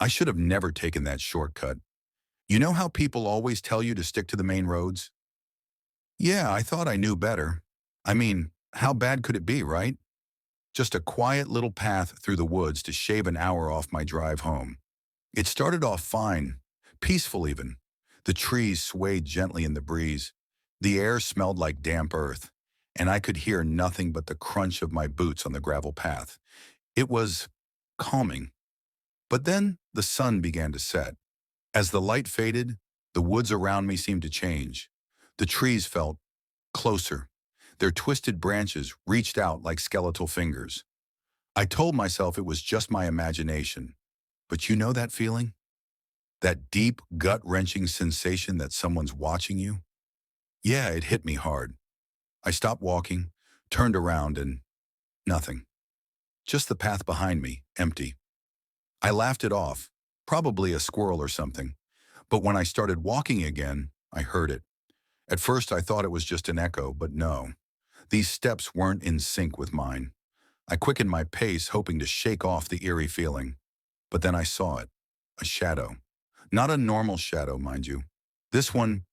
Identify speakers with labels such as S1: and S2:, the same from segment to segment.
S1: I should have never taken that shortcut. You know how people always tell you to stick to the main roads? Yeah, I thought I knew better. I mean, how bad could it be, right? Just a quiet little path through the woods to shave an hour off my drive home. It started off fine, peaceful even. The trees swayed gently in the breeze. The air smelled like damp earth, and I could hear nothing but the crunch of my boots on the gravel path. It was calming. But then the sun began to set. As the light faded, the woods around me seemed to change. The trees felt closer. Their twisted branches reached out like skeletal fingers. I told myself it was just my imagination. But you know that feeling? That deep, gut-wrenching sensation that someone's watching you? Yeah, it hit me hard. I stopped walking, turned around, and nothing. Just the path behind me, empty. I laughed it off, probably a squirrel or something. But when I started walking again, I heard it. At first I thought it was just an echo, but no. These steps weren't in sync with mine. I quickened my pace, hoping to shake off the eerie feeling. But then I saw it. A shadow. Not a normal shadow, mind you. This one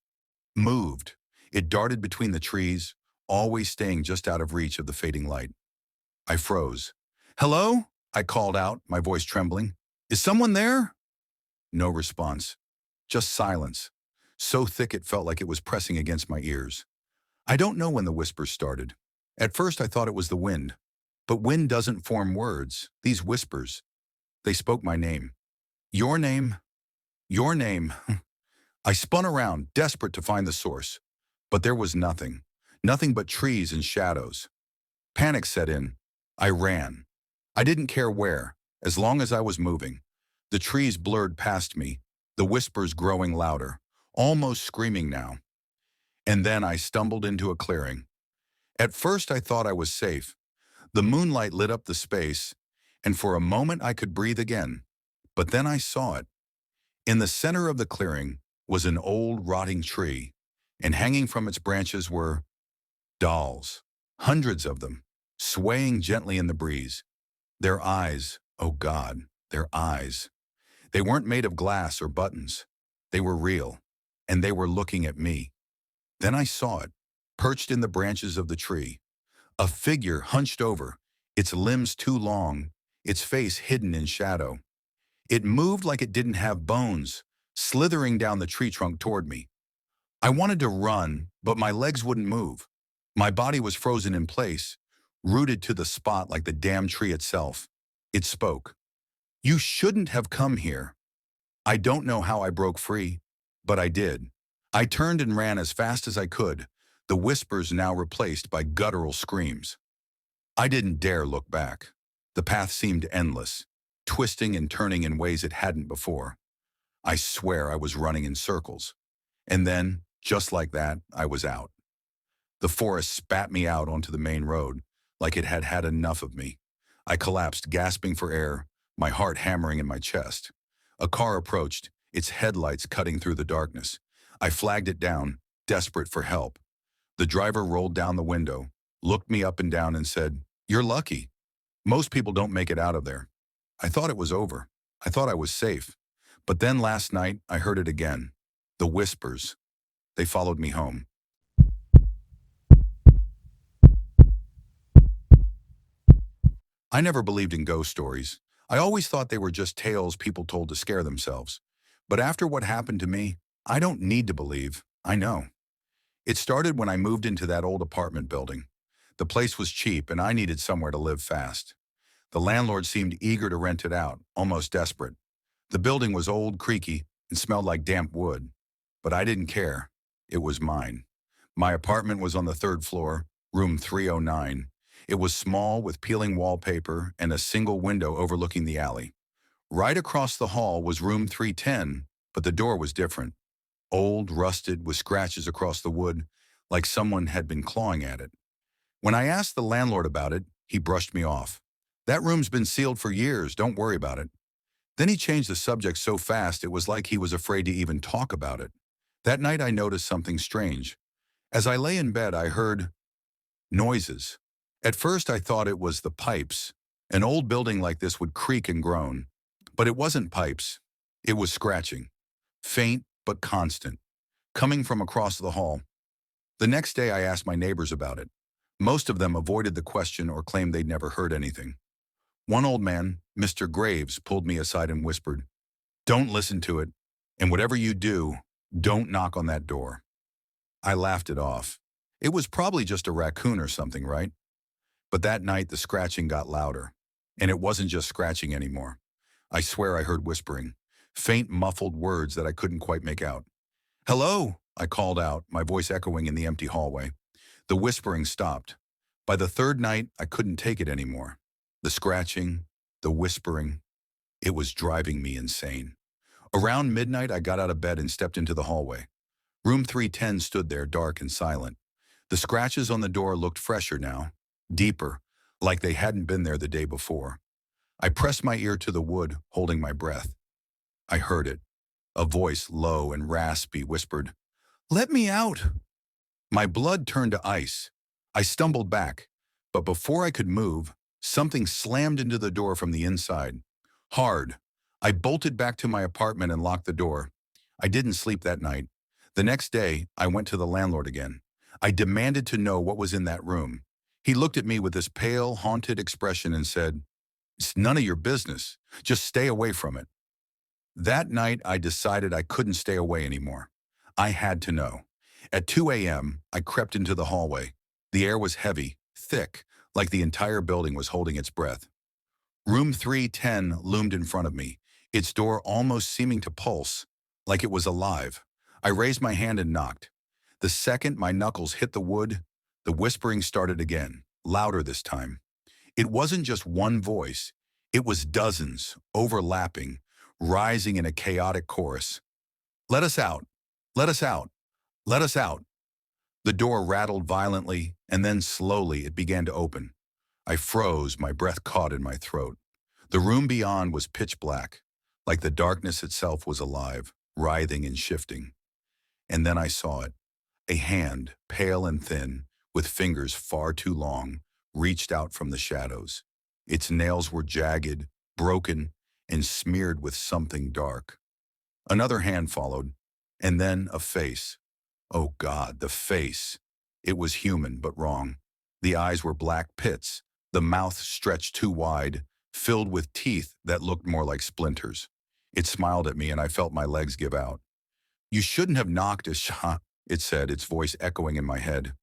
S1: moved. It darted between the trees, always staying just out of reach of the fading light. I froze. "Hello?" I called out, my voice trembling. "Is someone there?" No response. Just silence. So thick it felt like it was pressing against my ears. I don't know when the whispers started. At first I thought it was the wind. But wind doesn't form words. These whispers, they spoke my name. Your name. Your name. I spun around, desperate to find the source. But there was nothing. Nothing but trees and shadows. Panic set in. I ran. I didn't care where, as long as I was moving. The trees blurred past me, the whispers growing louder, almost screaming now. And then I stumbled into a clearing. At first I thought I was safe. The moonlight lit up the space, and for a moment I could breathe again. But then I saw it. In the center of the clearing was an old rotting tree, and hanging from its branches were dolls, hundreds of them, swaying gently in the breeze. Their eyes, oh God, their eyes. They weren't made of glass or buttons. They were real, and they were looking at me. Then I saw it, perched in the branches of the tree. A figure hunched over, its limbs too long, its face hidden in shadow. It moved like it didn't have bones, slithering down the tree trunk toward me. I wanted to run, but my legs wouldn't move. My body was frozen in place, rooted to the spot like the damn tree itself. It spoke. "You shouldn't have come here." I don't know how I broke free, but I did. I turned and ran as fast as I could, the whispers now replaced by guttural screams. I didn't dare look back. The path seemed endless, twisting and turning in ways it hadn't before. I swear I was running in circles. And then, just like that, I was out. The forest spat me out onto the main road, like it had had enough of me. I collapsed, gasping for air, my heart hammering in my chest. A car approached, its headlights cutting through the darkness. I flagged it down, desperate for help. The driver rolled down the window, looked me up and down and said, "You're lucky. Most people don't make it out of there." I thought it was over. I thought I was safe. But then last night, I heard it again. The whispers. They followed me home. I never believed in ghost stories. I always thought they were just tales people told to scare themselves. But after what happened to me, I don't need to believe. I know. It started when I moved into that old apartment building. The place was cheap and I needed somewhere to live fast. The landlord seemed eager to rent it out, almost desperate. The building was old, creaky, and smelled like damp wood. But I didn't care. It was mine. My apartment was on the third floor, room 309. It was small with peeling wallpaper and a single window overlooking the alley. Right across the hall was room 310, but the door was different. Old, rusted, with scratches across the wood, like someone had been clawing at it. When I asked the landlord about it, he brushed me off. "That room's been sealed for years, don't worry about it." Then he changed the subject so fast it was like he was afraid to even talk about it. That night I noticed something strange. As I lay in bed, I heard noises. At first I thought it was the pipes. An old building like this would creak and groan. But it wasn't pipes. It was scratching. Faint but constant, coming from across the hall. The next day I asked my neighbors about it. Most of them avoided the question or claimed they'd never heard anything. One old man, Mr. Graves, pulled me aside and whispered, "Don't listen to it, and whatever you do, don't knock on that door." I laughed it off. It was probably just a raccoon or something, right? But that night the scratching got louder. And it wasn't just scratching anymore. I swear I heard whispering, faint muffled words that I couldn't quite make out. "Hello," I called out, my voice echoing in the empty hallway. The whispering stopped. By the third night, I couldn't take it anymore. The scratching, the whispering, it was driving me insane. Around midnight, I got out of bed and stepped into the hallway. Room 310 stood there, dark and silent. The scratches on the door looked fresher now, deeper, like they hadn't been there the day before. I pressed my ear to the wood, holding my breath. I heard it. A voice, low and raspy, whispered, "Let me out." My blood turned to ice. I stumbled back, but before I could move, something slammed into the door from the inside. Hard. I bolted back to my apartment and locked the door. I didn't sleep that night. The next day, I went to the landlord again. I demanded to know what was in that room. He looked at me with this pale, haunted expression and said, "It's none of your business. Just stay away from it." That night, I decided I couldn't stay away anymore. I had to know. At 2 a.m., I crept into the hallway. The air was heavy, thick, like the entire building was holding its breath. Room 310 loomed in front of me, its door almost seeming to pulse, like it was alive. I raised my hand and knocked. The second my knuckles hit the wood, the whispering started again, louder this time. It wasn't just one voice. It was dozens, overlapping, rising in a chaotic chorus. "Let us out! Let us out! Let us out!" The door rattled violently, and then slowly it began to open. I froze, my breath caught in my throat. The room beyond was pitch black, like the darkness itself was alive, writhing and shifting. And then I saw it. A hand, pale and thin, with fingers far too long, reached out from the shadows. Its nails were jagged, broken, and smeared with something dark. Another hand followed, and then a face. Oh God, the face. It was human, but wrong. The eyes were black pits, the mouth stretched too wide, filled with teeth that looked more like splinters. It smiled at me and I felt my legs give out. "You shouldn't have knocked a shot," it said, its voice echoing in my head.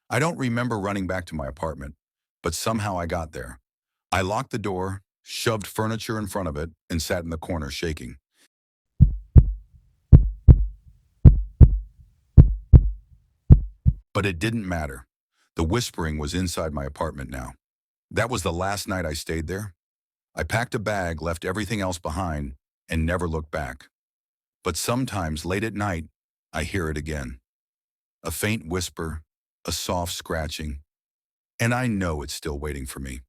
S1: I don't remember running back to my apartment, but somehow I got there. I locked the door, shoved furniture in front of it, and sat in the corner shaking. But it didn't matter. The whispering was inside my apartment now. That was the last night I stayed there. I packed a bag, left everything else behind, and never looked back. But sometimes, late at night, I hear it again. A faint whisper, a soft scratching, and I know it's still waiting for me.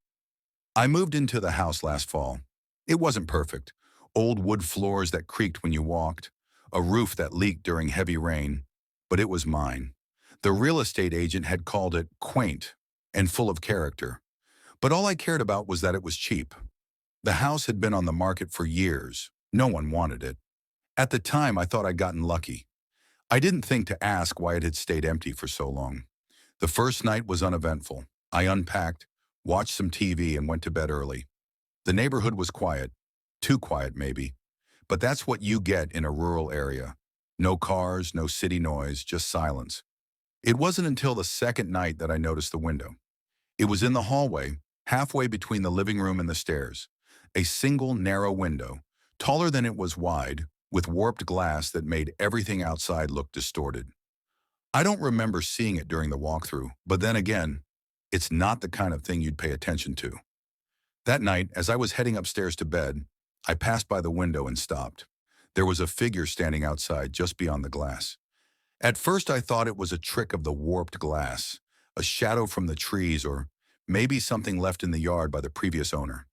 S1: I moved into the house last fall. It wasn't perfect. Old wood floors that creaked when you walked, a roof that leaked during heavy rain, but it was mine. The real estate agent had called it quaint and full of character, but all I cared about was that it was cheap. The house had been on the market for years. No one wanted it. At the time, I thought I'd gotten lucky. I didn't think to ask why it had stayed empty for so long. The first night was uneventful. I unpacked, watched some TV, and went to bed early. The neighborhood was quiet. Too quiet, maybe. But that's what you get in a rural area. No cars, no city noise, just silence. It wasn't until the second night that I noticed the window. It was in the hallway, halfway between the living room and the stairs. A single narrow window, taller than it was wide, with warped glass that made everything outside look distorted. I don't remember seeing it during the walkthrough, but then again, it's not the kind of thing you'd pay attention to. That night, as I was heading upstairs to bed, I passed by the window and stopped. There was a figure standing outside just beyond the glass. At first I thought it was a trick of the warped glass, a shadow from the trees, or maybe something left in the yard by the previous owner.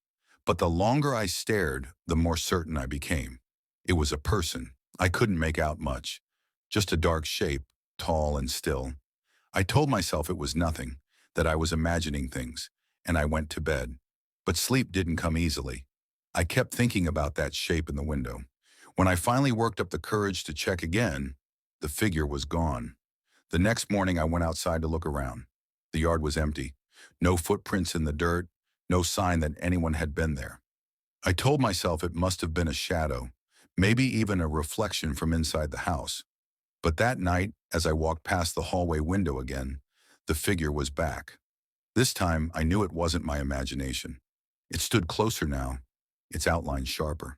S1: But the longer I stared, the more certain I became. It was a person. I couldn't make out much. Just a dark shape, tall and still. I told myself it was nothing, that I was imagining things, and I went to bed. But sleep didn't come easily. I kept thinking about that shape in the window. When I finally worked up the courage to check again, the figure was gone. The next morning, I went outside to look around. The yard was empty. No footprints in the dirt, no sign that anyone had been there. I told myself it must have been a shadow, maybe even a reflection from inside the house. But that night, as I walked past the hallway window again, the figure was back. This time, I knew it wasn't my imagination. It stood closer now, its outline sharper.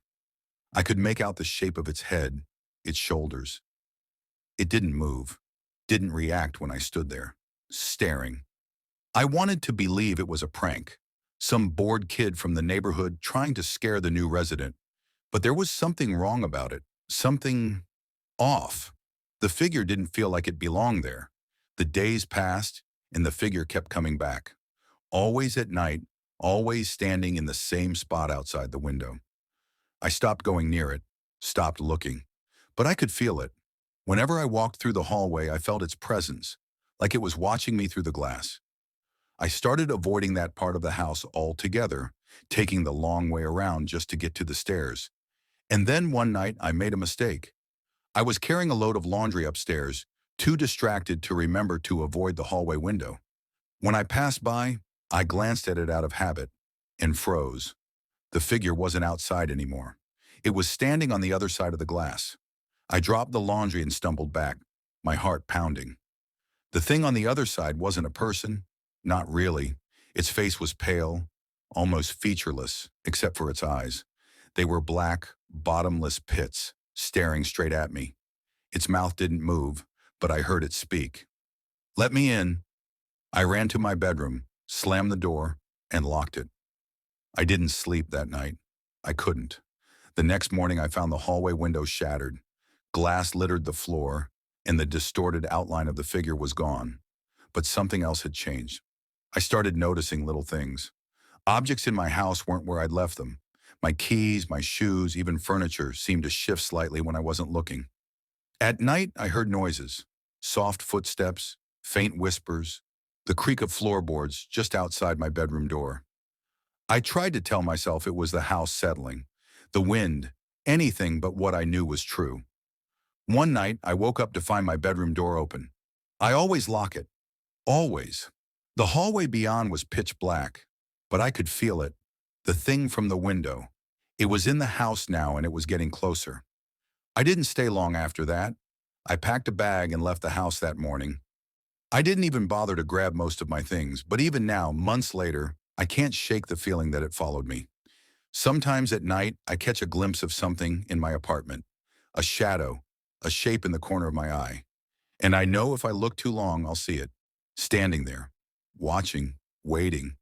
S1: I could make out the shape of its head, its shoulders. It didn't move, didn't react when I stood there, staring. I wanted to believe it was a prank, some bored kid from the neighborhood trying to scare the new resident. But there was something wrong about it, something off. The figure didn't feel like it belonged there. The days passed, and the figure kept coming back. Always at night, always standing in the same spot outside the window. I stopped going near it, stopped looking. But I could feel it. Whenever I walked through the hallway, I felt its presence, like it was watching me through the glass. I started avoiding that part of the house altogether, taking the long way around just to get to the stairs. And then one night, I made a mistake. I was carrying a load of laundry upstairs, too distracted to remember to avoid the hallway window. When I passed by, I glanced at it out of habit and froze. The figure wasn't outside anymore. It was standing on the other side of the glass. I dropped the laundry and stumbled back, my heart pounding. The thing on the other side wasn't a person. Not really. Its face was pale, almost featureless, except for its eyes. They were black, bottomless pits, staring straight at me. Its mouth didn't move, but I heard it speak. "Let me in." I ran to my bedroom, slammed the door, and locked it. I didn't sleep that night. I couldn't. The next morning, I found the hallway window shattered. Glass littered the floor, and the distorted outline of the figure was gone. But something else had changed. I started noticing little things. Objects in my house weren't where I'd left them. My keys, my shoes, even furniture seemed to shift slightly when I wasn't looking. At night, I heard noises, soft footsteps, faint whispers, the creak of floorboards just outside my bedroom door. I tried to tell myself it was the house settling, the wind, anything but what I knew was true. One night, I woke up to find my bedroom door open. I always lock it. Always. The hallway beyond was pitch black, but I could feel it. The thing from the window. It was in the house now and it was getting closer. I didn't stay long after that. I packed a bag and left the house that morning. I didn't even bother to grab most of my things, but even now, months later, I can't shake the feeling that it followed me. Sometimes at night, I catch a glimpse of something in my apartment. A shadow, a shape in the corner of my eye. And I know if I look too long, I'll see it. Standing there, watching, waiting.